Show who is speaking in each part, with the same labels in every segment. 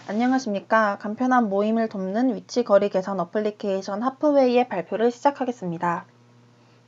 Speaker 1: 안녕하십니까. 간편한 모임을 돕는 위치 거리 계산 어플리케이션 하프웨이의 발표를 시작하겠습니다.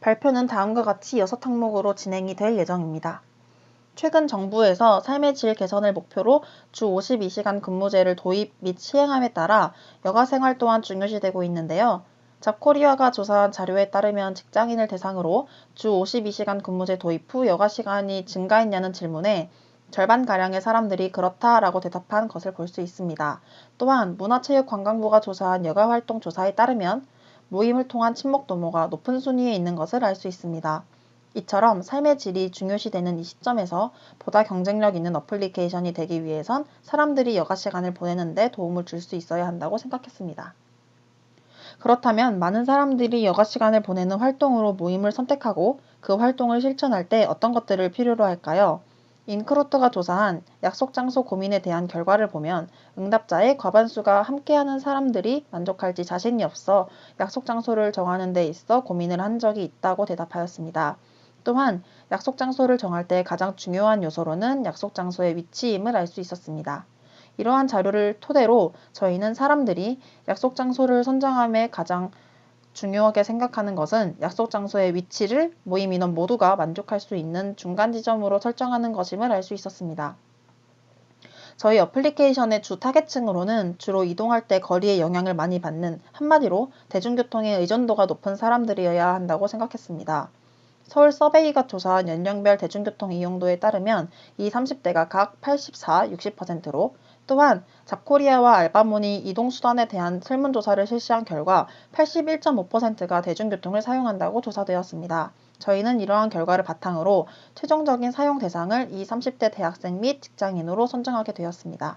Speaker 1: 발표는 다음과 같이 6항목으로 진행이 될 예정입니다. 최근 정부에서 삶의 질 개선을 목표로 주 52시간 근무제를 도입 및 시행함에 따라 여가 생활 또한 중요시되고 있는데요. 잡코리아가 조사한 자료에 따르면 직장인을 대상으로 주 52시간 근무제 도입 후 여가 시간이 증가했냐는 질문에 절반가량의 사람들이 그렇다라고 대답한 것을 볼 수 있습니다. 또한 문화체육관광부가 조사한 여가활동 조사에 따르면 모임을 통한 친목 도모가 높은 순위에 있는 것을 알 수 있습니다. 이처럼 삶의 질이 중요시되는 이 시점에서 보다 경쟁력 있는 어플리케이션이 되기 위해선 사람들이 여가 시간을 보내는 데 도움을 줄 수 있어야 한다고 생각했습니다. 그렇다면 많은 사람들이 여가 시간을 보내는 활동으로 모임을 선택하고 그 활동을 실천할 때 어떤 것들을 필요로 할까요? 인크루트가 조사한 약속 장소 고민에 대한 결과를 보면 응답자의 과반수가 함께하는 사람들이 만족할지 자신이 없어 약속 장소를 정하는 데 있어 고민을 한 적이 있다고 대답하였습니다. 또한 약속 장소를 정할 때 가장 중요한 요소로는 약속 장소의 위치임을 알 수 있었습니다. 이러한 자료를 토대로 저희는 사람들이 약속 장소를 선정함에 가장 중요하게 생각하는 것은 약속 장소의 위치를 모임 인원 모두가 만족할 수 있는 중간 지점으로 설정하는 것임을 알 수 있었습니다. 저희 어플리케이션의 주 타겟층으로는 주로 이동할 때 거리에 영향을 많이 받는, 한마디로 대중교통의 의존도가 높은 사람들이어야 한다고 생각했습니다. 서울 서베이가 조사한 연령별 대중교통 이용도에 따르면 이 30대가 각 84, 60%로 또한 잡코리아와 알바몬이 이동수단에 대한 설문조사를 실시한 결과 81.5%가 대중교통을 사용한다고 조사되었습니다. 저희는 이러한 결과를 바탕으로 최종적인 사용 대상을 이 30대 대학생 및 직장인으로 선정하게 되었습니다.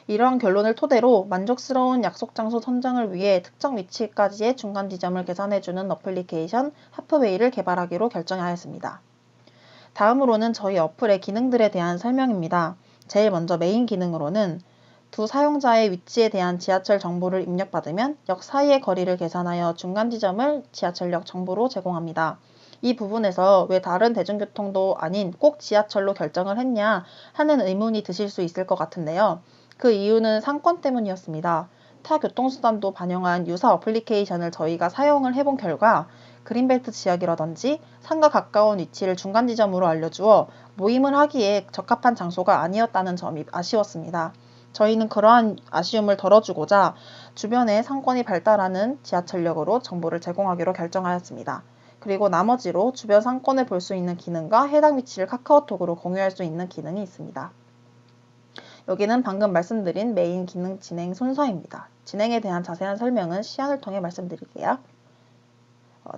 Speaker 1: 이러한 결론을 토대로 만족스러운 약속 장소 선정을 위해 특정 위치까지의 중간 지점을 계산해주는 어플리케이션 하프웨이를 개발하기로 결정하였습니다. 다음으로는 저희 어플의 기능들에 대한 설명입니다. 제일 먼저 메인 기능으로는 두 사용자의 위치에 대한 지하철 정보를 입력받으면 역 사이의 거리를 계산하여 중간 지점을 지하철역 정보로 제공합니다. 이 부분에서 왜 다른 대중교통도 아닌 꼭 지하철로 결정을 했냐 하는 의문이 드실 수 있을 것 같은데요. 그 이유는 상권 때문이었습니다. 타 교통수단도 반영한 유사 어플리케이션을 저희가 사용을 해본 결과 그린벨트 지역이라든지 산과 가까운 위치를 중간 지점으로 알려주어 모임을 하기에 적합한 장소가 아니었다는 점이 아쉬웠습니다. 저희는 그러한 아쉬움을 덜어주고자 주변에 상권이 발달하는 지하철역으로 정보를 제공하기로 결정하였습니다. 그리고 나머지로 주변 상권을 볼 수 있는 기능과 해당 위치를 카카오톡으로 공유할 수 있는 기능이 있습니다. 여기는 방금 말씀드린 메인 기능 진행 순서입니다. 진행에 대한 자세한 설명은 시안을 통해 말씀드릴게요.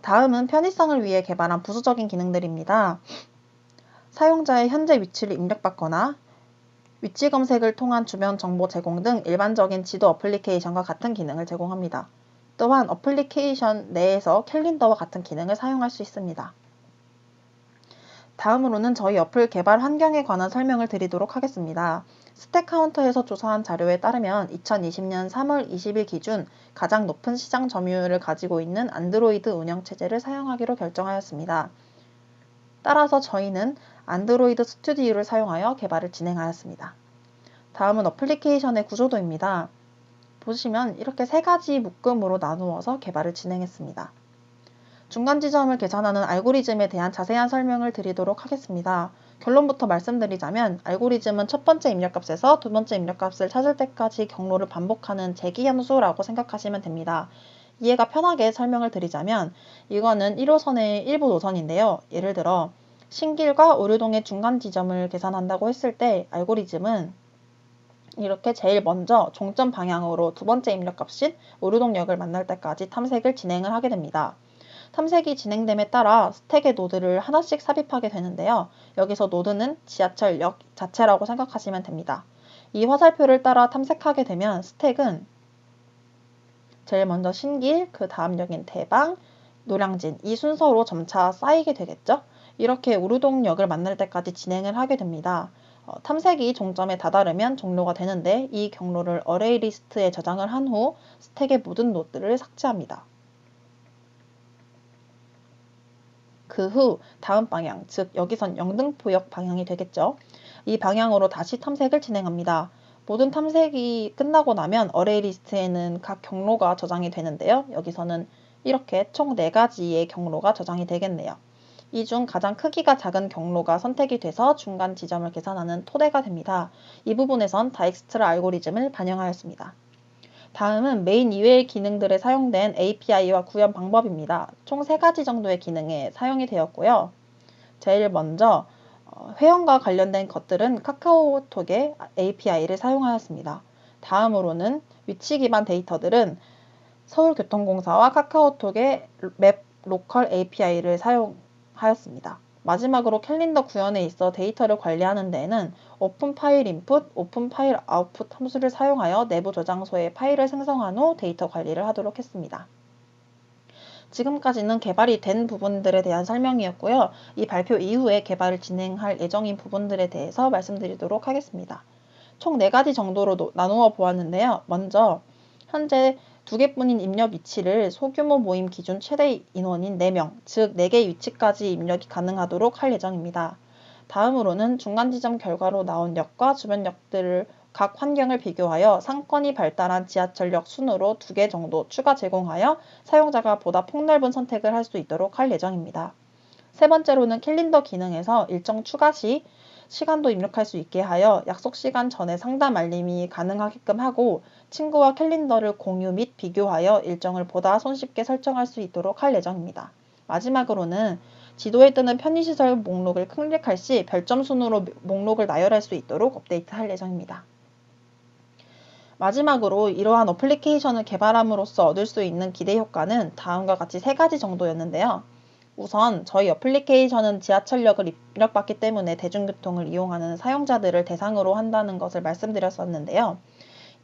Speaker 1: 다음은 편의성을 위해 개발한 부수적인 기능들입니다. 사용자의 현재 위치를 입력받거나 위치 검색을 통한 주변 정보 제공 등 일반적인 지도 어플리케이션과 같은 기능을 제공합니다. 또한 어플리케이션 내에서 캘린더와 같은 기능을 사용할 수 있습니다. 다음으로는 저희 어플 개발 환경에 관한 설명을 드리도록 하겠습니다. 스택카운터에서 조사한 자료에 따르면 2020년 3월 20일 기준 가장 높은 시장 점유율을 가지고 있는 안드로이드 운영체제를 사용하기로 결정하였습니다. 따라서 저희는 안드로이드 스튜디오를 사용하여 개발을 진행하였습니다. 다음은 어플리케이션의 구조도입니다. 보시면 이렇게 세 가지 묶음으로 나누어서 개발을 진행했습니다. 중간 지점을 계산하는 알고리즘에 대한 자세한 설명을 드리도록 하겠습니다. 결론부터 말씀드리자면 알고리즘은 첫 번째 입력값에서 두 번째 입력값을 찾을 때까지 경로를 반복하는 재기 함수라고 생각하시면 됩니다. 이해가 편하게 설명을 드리자면 이거는 1호선의 일부 노선인데요. 예를 들어 신길과 오류동의 중간 지점을 계산한다고 했을 때 알고리즘은 이렇게 제일 먼저 종점 방향으로 두 번째 입력값인 오류동역을 만날 때까지 탐색을 진행을 하게 됩니다. 탐색이 진행됨에 따라 스택의 노드를 하나씩 삽입하게 되는데요. 여기서 노드는 지하철역 자체라고 생각하시면 됩니다. 이 화살표를 따라 탐색하게 되면 스택은 제일 먼저 신길, 그 다음 역인 대방, 노량진 이 순서로 점차 쌓이게 되겠죠. 이렇게 우루동역을 만날 때까지 진행을 하게 됩니다. 탐색이 종점에 다다르면 종료가 되는데 이 경로를 어레이 리스트에 저장을 한 후 스택의 모든 노드를 삭제합니다. 그 후 다음 방향, 즉 여기선 영등포역 방향이 되겠죠. 이 방향으로 다시 탐색을 진행합니다. 모든 탐색이 끝나고 나면 어레이 리스트에는 각 경로가 저장이 되는데요. 여기서는 이렇게 총 4가지의 경로가 저장이 되겠네요. 이 중 가장 크기가 작은 경로가 선택이 돼서 중간 지점을 계산하는 토대가 됩니다. 이 부분에선 다익스트라 알고리즘을 반영하였습니다. 다음은 메인 이외의 기능들에 사용된 API와 구현 방법입니다. 총 3가지 정도의 기능에 사용이 되었고요. 제일 먼저 회원과 관련된 것들은 카카오톡의 API를 사용하였습니다. 다음으로는 위치 기반 데이터들은 서울교통공사와 카카오톡의 맵 로컬 API를 사용하였습니다. 마지막으로 캘린더 구현에 있어 데이터를 관리하는 데에는 오픈 파일 인풋, 오픈 파일 아웃풋 함수를 사용하여 내부 저장소에 파일을 생성한 후 데이터 관리를 하도록 했습니다. 지금까지는 개발이 된 부분들에 대한 설명이었고요. 이 발표 이후에 개발을 진행할 예정인 부분들에 대해서 말씀드리도록 하겠습니다. 총 4가지 정도로 나누어 보았는데요. 먼저 현재 2개뿐인 입력 위치를 소규모 모임 기준 최대 인원인 4명, 즉 4개의 위치까지 입력이 가능하도록 할 예정입니다. 다음으로는 중간 지점 결과로 나온 역과 주변 역들을 각 환경을 비교하여 상권이 발달한 지하철역 순으로 2개 정도 추가 제공하여 사용자가 보다 폭넓은 선택을 할 수 있도록 할 예정입니다. 세 번째로는 캘린더 기능에서 일정 추가 시 시간도 입력할 수 있게 하여 약속 시간 전에 상담 알림이 가능하게끔 하고 친구와 캘린더를 공유 및 비교하여 일정을 보다 손쉽게 설정할 수 있도록 할 예정입니다. 마지막으로는 지도에 뜨는 편의시설 목록을 클릭할 시 별점 순으로 목록을 나열할 수 있도록 업데이트할 예정입니다. 마지막으로 이러한 어플리케이션을 개발함으로써 얻을 수 있는 기대 효과는 다음과 같이 3가지 정도였는데요. 우선 저희 어플리케이션은 지하철역을 입력받기 때문에 대중교통을 이용하는 사용자들을 대상으로 한다는 것을 말씀드렸었는데요.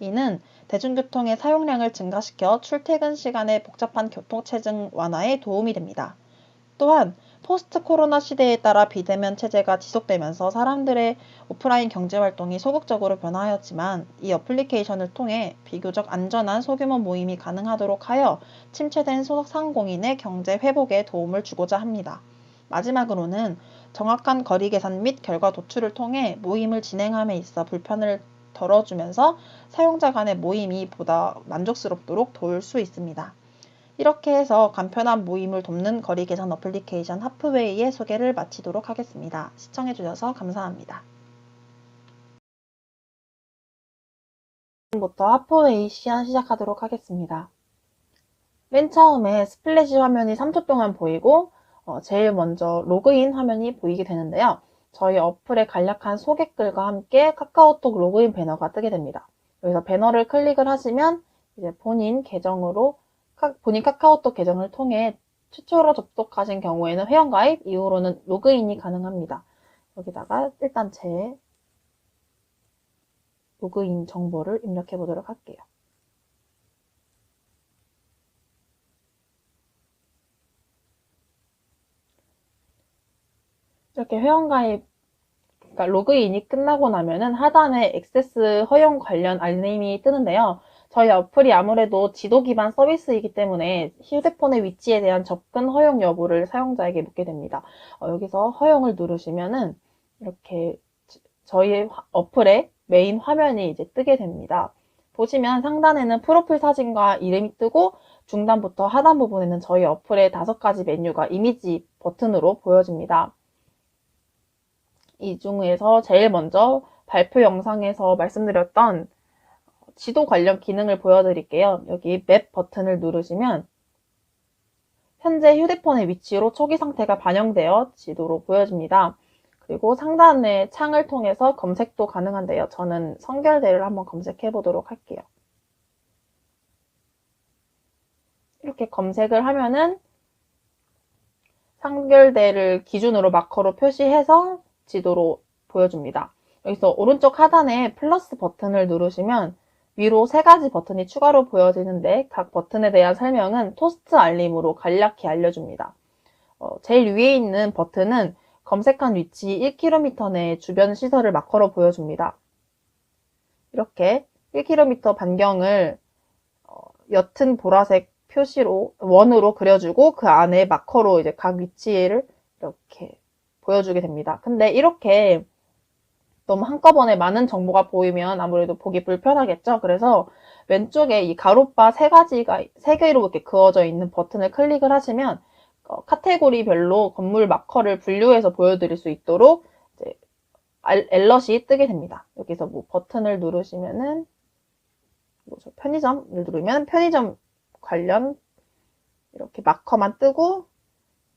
Speaker 1: 이는 대중교통의 사용량을 증가시켜 출퇴근 시간의 복잡한 교통체증 완화에 도움이 됩니다. 또한 포스트 코로나 시대에 따라 비대면 체제가 지속되면서 사람들의 오프라인 경제활동이 소극적으로 변화하였지만 이 어플리케이션을 통해 비교적 안전한 소규모 모임이 가능하도록 하여 침체된 소상공인의 경제 회복에 도움을 주고자 합니다. 마지막으로는 정확한 거리 계산 및 결과 도출을 통해 모임을 진행함에 있어 불편을 덜어주면서 사용자 간의 모임이 보다 만족스럽도록 도울 수 있습니다. 이렇게 해서 간편한 모임을 돕는 거리 계산 어플리케이션 하프웨이의 소개를 마치도록 하겠습니다. 시청해주셔서 감사합니다. 지금부터 하프웨이 시작하도록 하겠습니다. 맨 처음에 스플래시 화면이 3초 동안 보이고 제일 먼저 로그인 화면이 보이게 되는데요. 저희 어플의 간략한 소개글과 함께 카카오톡 로그인 배너가 뜨게 됩니다. 여기서 배너를 클릭을 하시면 이제 본인 카카오톡 계정을 통해 최초로 접속하신 경우에는 회원가입, 이후로는 로그인이 가능합니다. 여기다가 일단 제 로그인 정보를 입력해 보도록 할게요. 이렇게 회원가입, 그러니까 로그인이 끝나고 나면은 하단에 액세스 허용 관련 알림이 뜨는데요. 저희 어플이 아무래도 지도 기반 서비스이기 때문에 휴대폰의 위치에 대한 접근 허용 여부를 사용자에게 묻게 됩니다. 여기서 허용을 누르시면은 이렇게 저희 어플의 메인 화면이 이제 뜨게 됩니다. 보시면 상단에는 프로필 사진과 이름이 뜨고 중단부터 하단 부분에는 저희 어플의 5가지 메뉴가 이미지 버튼으로 보여집니다. 이 중에서 제일 먼저 발표 영상에서 말씀드렸던 지도 관련 기능을 보여드릴게요. 여기 맵 버튼을 누르시면 현재 휴대폰의 위치로 초기 상태가 반영되어 지도로 보여집니다. 그리고 상단의 창을 통해서 검색도 가능한데요. 저는 성결대를 한번 검색해 보도록 할게요. 이렇게 검색을 하면은 성결대를 기준으로 마커로 표시해서 지도로 보여줍니다. 여기서 오른쪽 하단에 플러스 버튼을 누르시면 위로 3가지 버튼이 추가로 보여지는데 각 버튼에 대한 설명은 토스트 알림으로 간략히 알려줍니다. 제일 위에 있는 버튼은 검색한 위치 1km 내 주변 시설을 마커로 보여줍니다. 이렇게 1km 반경을 옅은 보라색 표시로 원으로 그려주고 그 안에 마커로 이제 각 위치를 이렇게 보여주게 됩니다. 근데 이렇게 너무 한꺼번에 많은 정보가 보이면 아무래도 보기 불편하겠죠. 그래서 왼쪽에 이 가로바 세 개로 이렇게 그어져 있는 버튼을 클릭을 하시면 카테고리별로 건물 마커를 분류해서 보여드릴 수 있도록 이제 알럿이 뜨게 됩니다. 여기서 뭐 버튼을 누르시면은 편의점을 누르면 편의점 관련 이렇게 마커만 뜨고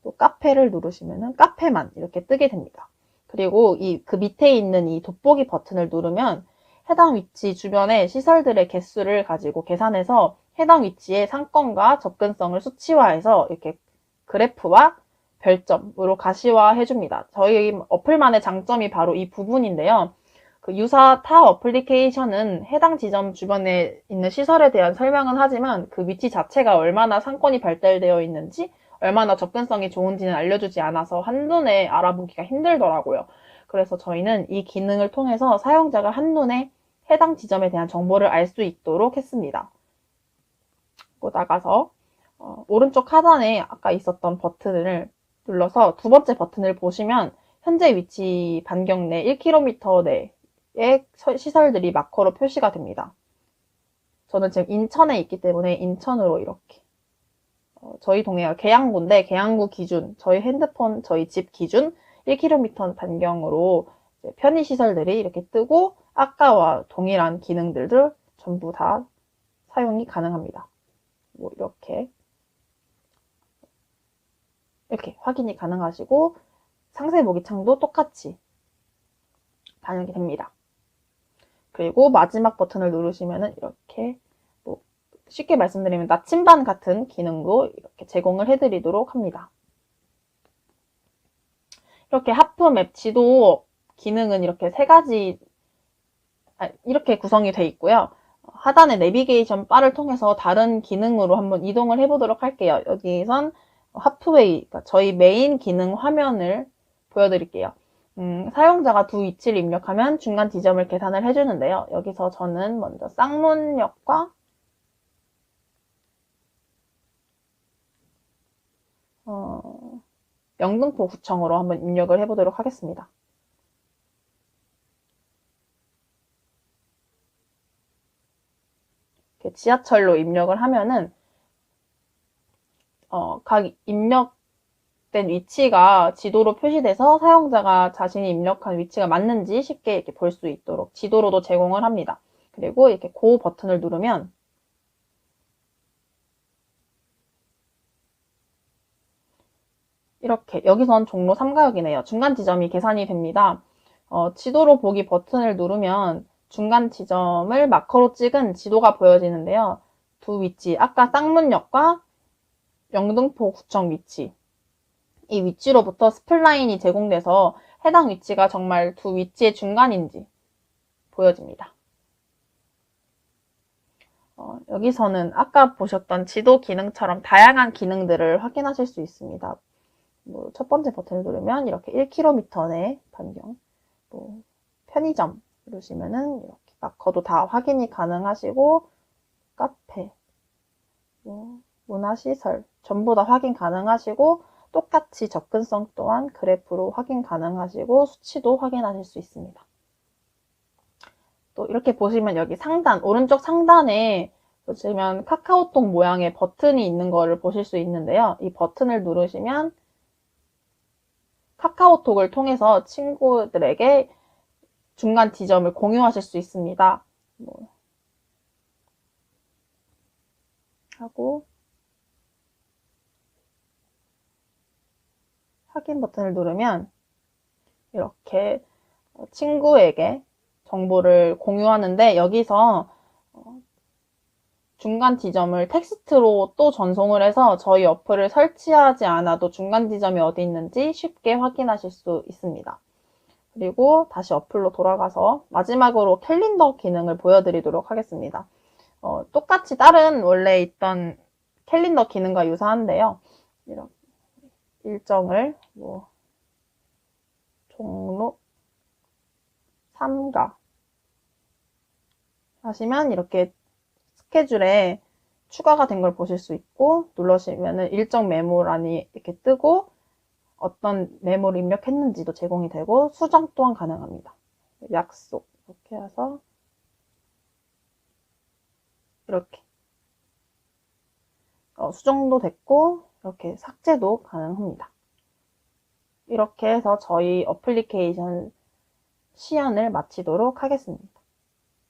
Speaker 1: 또 카페를 누르시면은 카페만 이렇게 뜨게 됩니다. 그리고 그 밑에 있는 이 돋보기 버튼을 누르면 해당 위치 주변의 시설들의 개수를 가지고 계산해서 해당 위치의 상권과 접근성을 수치화해서 이렇게 그래프와 별점으로 가시화해 줍니다. 저희 어플만의 장점이 바로 이 부분인데요. 그 유사 타 어플리케이션은 해당 지점 주변에 있는 시설에 대한 설명은 하지만 그 위치 자체가 얼마나 상권이 발달되어 있는지 얼마나 접근성이 좋은지는 알려주지 않아서 한눈에 알아보기가 힘들더라고요. 그래서 저희는 이 기능을 통해서 사용자가 한눈에 해당 지점에 대한 정보를 알 수 있도록 했습니다. 그리고 나가서 오른쪽 하단에 아까 있었던 버튼을 눌러서 두 번째 버튼을 보시면 현재 위치 반경 내 1km 내의 시설들이 마커로 표시가 됩니다. 저는 지금 인천에 있기 때문에 인천으로 이렇게 저희 동네가 계양구인데 계양구 기준, 저희 핸드폰, 저희 집 기준 1km 반경으로 편의시설들이 이렇게 뜨고 아까와 동일한 기능들을 전부 다 사용이 가능합니다. 뭐 이렇게 확인이 가능하시고 상세 모기 창도 똑같이 반영이 됩니다. 그리고 마지막 버튼을 누르시면은 이렇게 쉽게 말씀드리면 나침반 같은 기능도 이렇게 제공을 해드리도록 합니다. 이렇게 하프맵 지도 기능은 이렇게 이렇게 구성이 되어 있고요. 하단의 내비게이션 바를 통해서 다른 기능으로 한번 이동을 해보도록 할게요. 여기선 하프웨이, 그러니까 저희 메인 기능 화면을 보여드릴게요. 사용자가 두 위치를 입력하면 중간 지점을 계산을 해주는데요. 여기서 저는 먼저 쌍문역과 영등포 구청으로 한번 입력을 해보도록 하겠습니다. 이렇게 지하철로 입력을 하면은 각 입력된 위치가 지도로 표시돼서 사용자가 자신이 입력한 위치가 맞는지 쉽게 이렇게 볼 수 있도록 지도로도 제공을 합니다. 그리고 이렇게 고 버튼을 누르면 이렇게 여기선 종로 3가역이네요. 중간 지점이 계산이 됩니다. 지도로 보기 버튼을 누르면 중간 지점을 마커로 찍은 지도가 보여지는데요. 두 위치, 아까 쌍문역과 영등포 구청 위치, 이 위치로부터 스플라인이 제공돼서 해당 위치가 정말 두 위치의 중간인지 보여집니다. 여기서는 아까 보셨던 지도 기능처럼 다양한 기능들을 확인하실 수 있습니다. 첫 번째 버튼을 누르면 이렇게 1km 내 반경, 편의점 누르시면은 이렇게 마커도 다 확인이 가능하시고 카페, 문화시설 전부 다 확인 가능하시고 똑같이 접근성 또한 그래프로 확인 가능하시고 수치도 확인하실 수 있습니다. 또 이렇게 보시면 여기 상단, 오른쪽 상단에 보시면 카카오톡 모양의 버튼이 있는 거를 보실 수 있는데요. 이 버튼을 누르시면 카카오톡을 통해서 친구들에게 중간 지점을 공유하실 수 있습니다. 하고 확인 버튼을 누르면 이렇게 친구에게 정보를 공유하는데 여기서 중간 지점을 텍스트로 또 전송을 해서 저희 어플을 설치하지 않아도 중간 지점이 어디 있는지 쉽게 확인하실 수 있습니다. 그리고 다시 어플로 돌아가서 마지막으로 캘린더 기능을 보여드리도록 하겠습니다. 똑같이 다른 원래 있던 캘린더 기능과 유사한데요. 이렇게 일정을 종로 3가 하시면 이렇게 스케줄에 추가가 된 걸 보실 수 있고 누르시면 일정 메모란이 이렇게 뜨고 어떤 메모를 입력했는지도 제공이 되고 수정 또한 가능합니다. 약속 이렇게 해서 이렇게 수정도 됐고 이렇게 삭제도 가능합니다. 이렇게 해서 저희 어플리케이션 시연을 마치도록 하겠습니다.